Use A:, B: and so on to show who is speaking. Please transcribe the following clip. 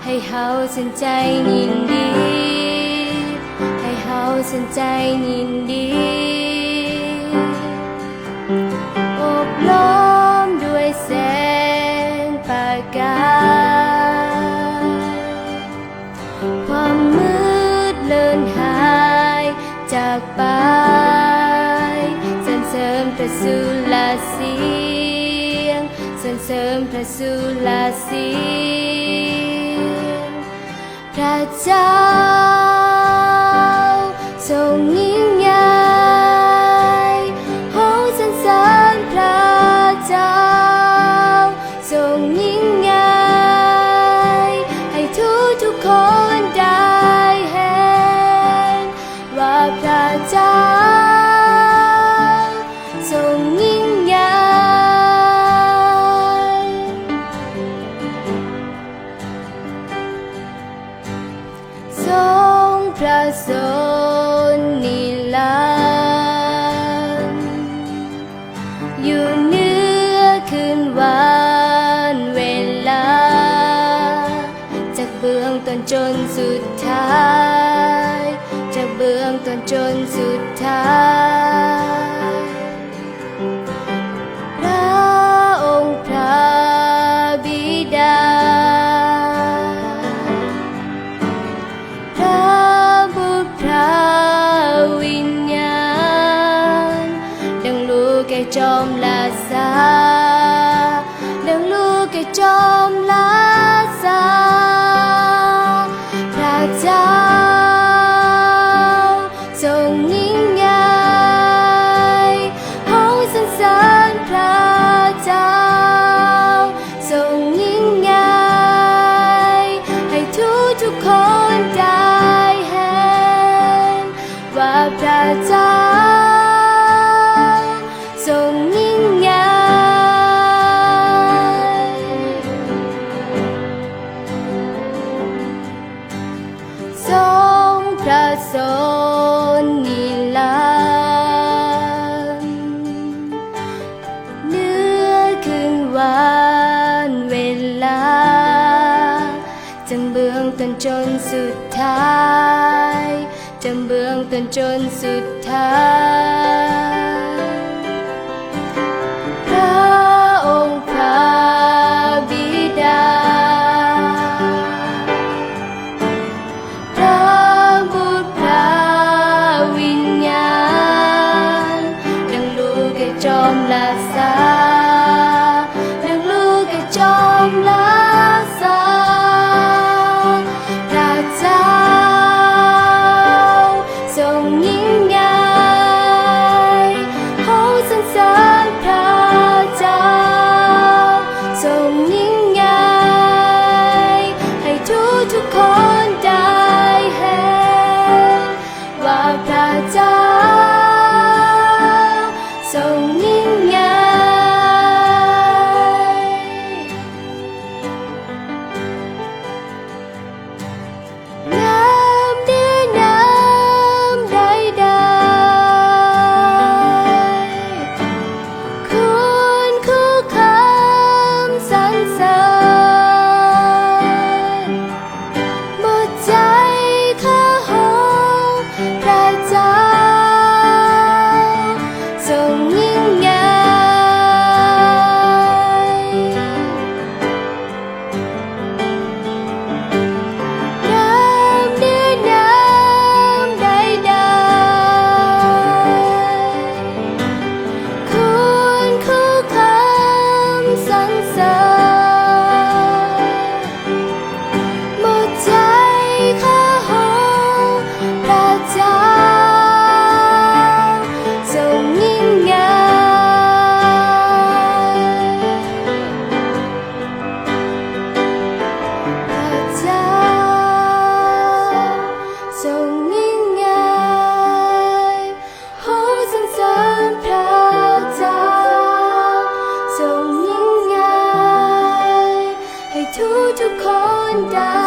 A: ให้เฮาสนใจยินดีให้เฮาสนใจยินดีอบล้อมด้วยแสงประกายความมืดเลือนหายจากไปสรรเสริญพระสุรเสียงสรรเสริญพระสุรเสียงพระเจ้าทรงยิ่งใหญ่โอ้สรรเสริญพระเจ้าทรงยิ่งใหญ่ให้ทุกคนได้เห็นว่าพระเจ้าทรงยิ่งใหญ่ทรงพระชนนิรันดร์อยู่เหนือคืนวันเวลาจากเบื้องต้นจนสุดท้ายจากเบื้องต้นจนสุดท้ายพระองค์พระบิดาพระบุตรพระวิญญาณดังลูกแก่จอมลาสาดังลูกแก่จอมลาสาพระเจ้าทรงยิ่งใหญ่โอ้สรรเสริญพระเจ้าทรงยิ่งใหญ่ให้ทุกคนได้เห็นว่าพระเจ้าทรงยิ่งใหญ่ทรงพระชนนิรันดร์เหนือคืนวันเวลาจำเบื้องต้นจนสุดท้ายจำเบื้องต้นจนสุดท้ายพระองค์พระบิดาพระบุตรพระวิญญาณดังลูกแก่จอมลาสาดังลูกแก่จอมลาสาพระเจ้าทรงยิ่งใหญ่โอ้สรรเสริญพระเจ้าทรงยิ่งใหญ่ให้ทุกคนได้เห็นว่าพระเจ้าทรงยิ่งใหญ่ นดา